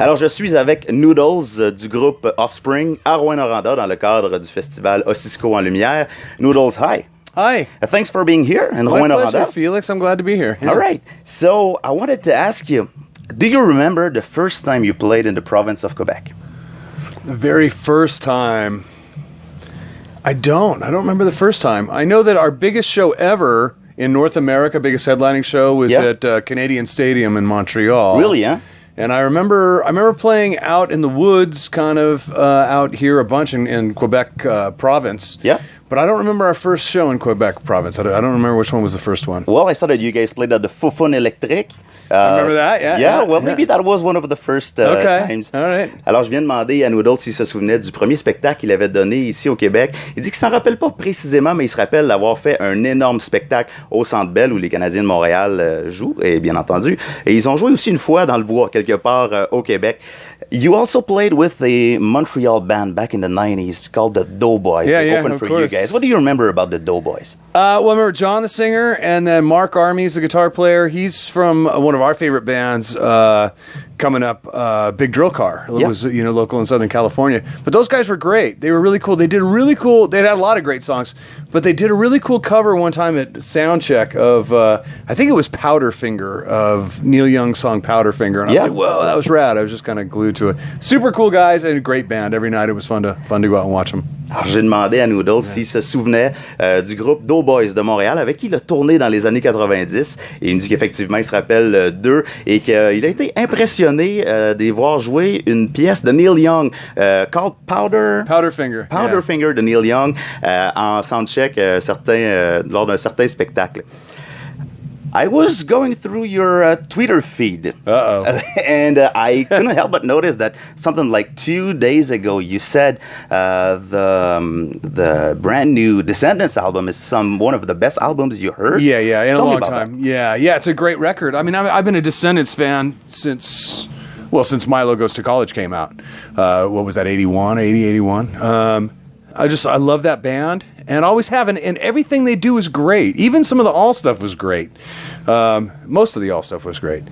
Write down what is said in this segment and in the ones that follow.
Alors, je suis avec Noodles du groupe Offspring à Rouyn-Noranda dans le cadre du festival Osisko en lumière. Noodles, hi. Hi. Thanks for being here in Rouyn-Noranda. Pleasure, Felix. I'm glad to be here. Yeah. All right. So, I wanted to ask you, do you remember the first time you played in the province of Quebec? The very first time. I don't remember the first time. I know that our biggest show ever in North America, biggest headlining show, was at Canadian Stadium in Montreal. Really, huh? And I remember playing out in the woods, kind of out here a bunch in Quebec province. Yeah. But I don't remember our first show in Quebec province. I don't remember which one was the first one. Well, I saw that you guys played at the Fofun Electric. I remember that, yeah. Maybe that was one of the first times. All right. Alors, je viens demander à Noodles s'il se souvenait du premier spectacle qu'il avait donné ici au Québec. Il dit qu'il s'en rappelle pas précisément, mais il se rappelle d'avoir fait un énorme spectacle au Centre Bell où les Canadiens de Montréal jouent, et bien entendu. Et ils ont joué aussi une fois dans le bois, quelque part au Québec. You also played with a Montreal band back in the 90s called the Doughboys. Yeah, opened of for course. you guys. What do you remember about the Doughboys? Well, I remember John, the singer, and then Mark Armies, the guitar player. He's from one of our favorite bands coming up, Big Drill Car. It was, local in Southern California. But those guys were great. They were really cool. They had a lot of great songs, but they did a really cool cover one time at Soundcheck of, I think it was Powderfinger, of Neil Young's song Powderfinger. And I was like, whoa, that was rad. I was just kind of glued to it. Super cool guys and a great band. Every night it was fun to go out and watch them. Alors, j'ai demandé à Noodles s'il se souvenait du groupe Doughboys de Montréal avec qui il a tourné dans les années 90. Et il me dit qu'effectivement, il se rappelle d'eux et qu'il a été impressionné de les voir jouer une pièce de Neil Young called Powderfinger. Powderfinger de Neil Young en soundcheck lors d'un certain spectacle. I was going through your Twitter feed. And I couldn't help but notice that something like 2 days ago you said the brand new Descendants album is one of the best albums you heard. Yeah, in Tell a me long about time. that. Yeah, it's a great record. I mean, I've been a Descendants fan since Milo Goes to College came out. What was that, 81? I love that band, and always have, and everything they do is great. Even some of the All stuff was great. Most of the All stuff was great.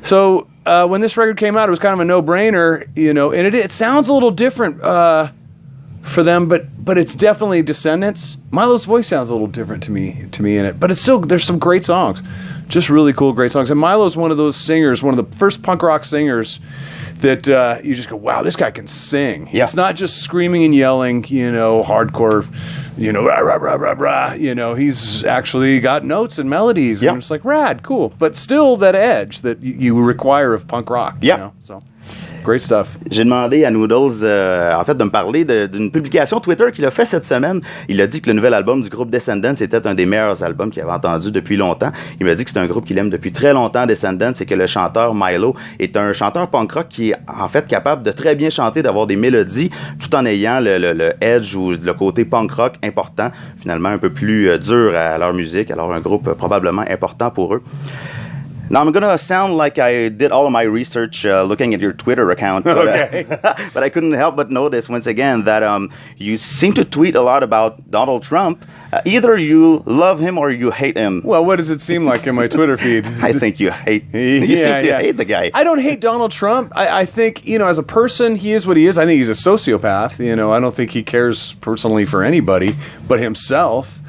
So when this record came out, it was kind of a no-brainer, and it sounds a little different for them, but it's definitely Descendants. Milo's voice sounds a little different to me in it, but it's still, there's some great songs. Just really cool, great songs. And Milo's one of those singers, one of the first punk rock singers that you just go, wow, this guy can sing. Yeah. It's not just screaming and yelling, hardcore, rah, rah, rah, rah, rah. He's actually got notes and melodies. Yeah. And it's like, rad, cool. But still that edge that you require of punk rock. Yeah. So, great stuff. J'ai demandé à Noodles, de me parler d'une publication Twitter qu'il a fait cette semaine. Il a dit que le nouvel album du groupe Descendants était un des meilleurs albums qu'il avait entendu depuis longtemps. Il m'a dit que c'est un groupe qu'il aime depuis très longtemps, Descendants, et que le chanteur Milo est un chanteur punk rock qui est en fait capable de très bien chanter, d'avoir des mélodies, tout en ayant le edge ou le côté punk rock important, finalement un peu plus dur à leur musique. Alors un groupe probablement important pour eux. Now, I'm going to sound like I did all of my research looking at your Twitter account, but, Okay. But I couldn't help but notice once again that you seem to tweet a lot about Donald Trump. Either you love him or you hate him. Well, what does it seem like in my Twitter feed? I think you hate hate the guy. I don't hate Donald Trump. I think, as a person, he is what he is. I think he's a sociopath. I don't think he cares personally for anybody but himself.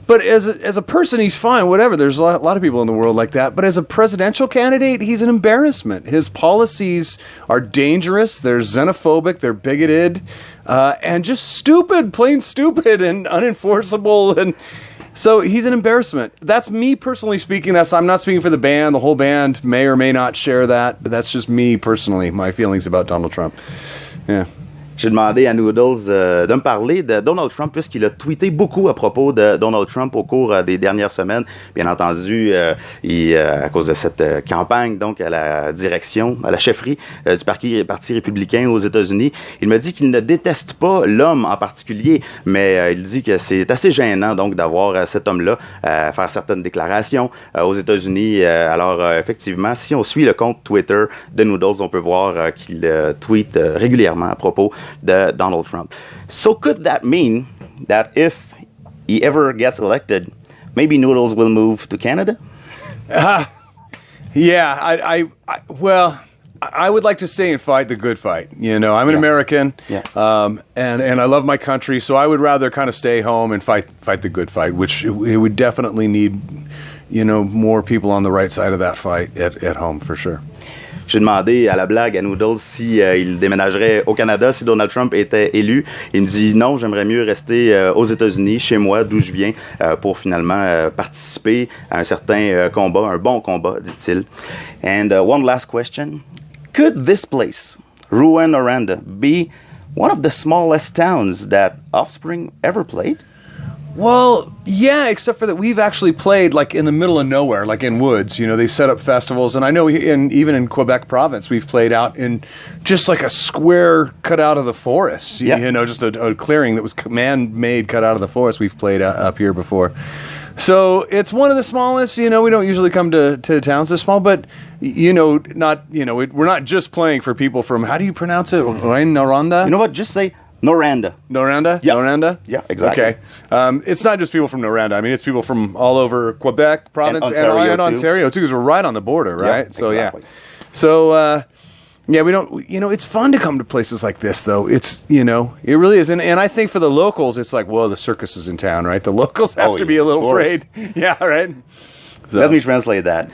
But as a person, he's fine, whatever. There's a lot of people in the world like that. But as a presidential candidate, he's an embarrassment. His policies are dangerous. They're xenophobic. They're bigoted. And just stupid, plain stupid and unenforceable. And so he's an embarrassment. That's me personally speaking. I'm not speaking for the band. The whole band may or may not share that. But that's just me personally, my feelings about Donald Trump. Yeah. J'ai demandé à Noodles de me parler de Donald Trump puisqu'il a tweeté beaucoup à propos de Donald Trump au cours des dernières semaines. Bien entendu, à cause de cette campagne, donc à la direction, à la chefferie du Parti républicain aux États-Unis. Il me dit qu'il ne déteste pas l'homme en particulier, mais il dit que c'est assez gênant donc d'avoir cet homme-là faire certaines déclarations aux États-Unis. Alors effectivement, si on suit le compte Twitter de Noodles, on peut voir qu'il tweet régulièrement à propos de Donald Trump. So could that mean that if he ever gets elected, maybe Noodles will move to Canada? Yeah, well, I would like to stay and fight the good fight. You know, I'm an American, and I love my country, so I would rather kind of stay home and fight the good fight, which it would definitely need, you know, more people on the right side of that fight at home for sure. J'ai demandé à la blague à Noodles si il déménagerait au Canada si Donald Trump était élu. Il me dit non, j'aimerais mieux rester aux États-Unis, chez moi, d'où je viens, pour finalement participer à un certain combat, un bon combat, dit-il. And one last question. Could this place, Rouyn-Noranda, be one of the smallest towns that Offspring ever played? Well, yeah, except for that we've actually played like in the middle of nowhere, like in woods. You know, they've set up festivals, and I know even in Quebec province, we've played out in just like a square cut out of the forest. Yeah. You know, just a clearing that was man-made, cut out of the forest. We've played up here before. So it's one of the smallest. You know, we don't usually come to towns this small, but you know, we're not just playing for people from. How do you pronounce it? Rouyn-Noranda? You know what? Just say Noranda. Noranda? Yeah. Noranda? Yeah, exactly. Okay. It's not just people from Noranda. I mean, it's people from all over Quebec province and Ontario too, because we're right on the border, right? Yeah, so exactly. So yeah, we don't. You know, it's fun to come to places like this, though. It's it really is, and I think for the locals, it's like, whoa, the circus is in town, right? The locals have to be a little afraid. Yeah, right. So. Let me translate that.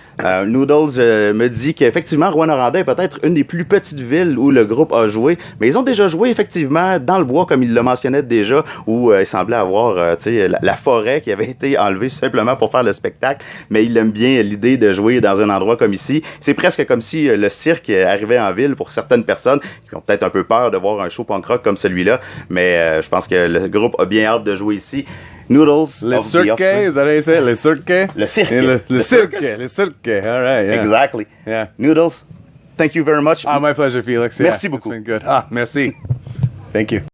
Noodles me dit qu'effectivement, Rouyn-Noranda est peut-être une des plus petites villes où le groupe a joué, mais ils ont déjà joué effectivement dans le bois, comme il le mentionnait déjà, où il semblait avoir la forêt qui avait été enlevée simplement pour faire le spectacle, mais il aime bien l'idée de jouer dans un endroit comme ici. C'est presque comme si le cirque arrivait en ville pour certaines personnes qui ont peut-être un peu peur de voir un show punk rock comme celui-là, mais je pense que le groupe a bien hâte de jouer ici. Noodles. Le cirque, is that how you say it? Le cirque? Le cirque. Le cirque. All right, yeah. Exactly. Yeah. Noodles, thank you very much. My pleasure, Felix. Merci beaucoup. It's been good. Merci. Thank you.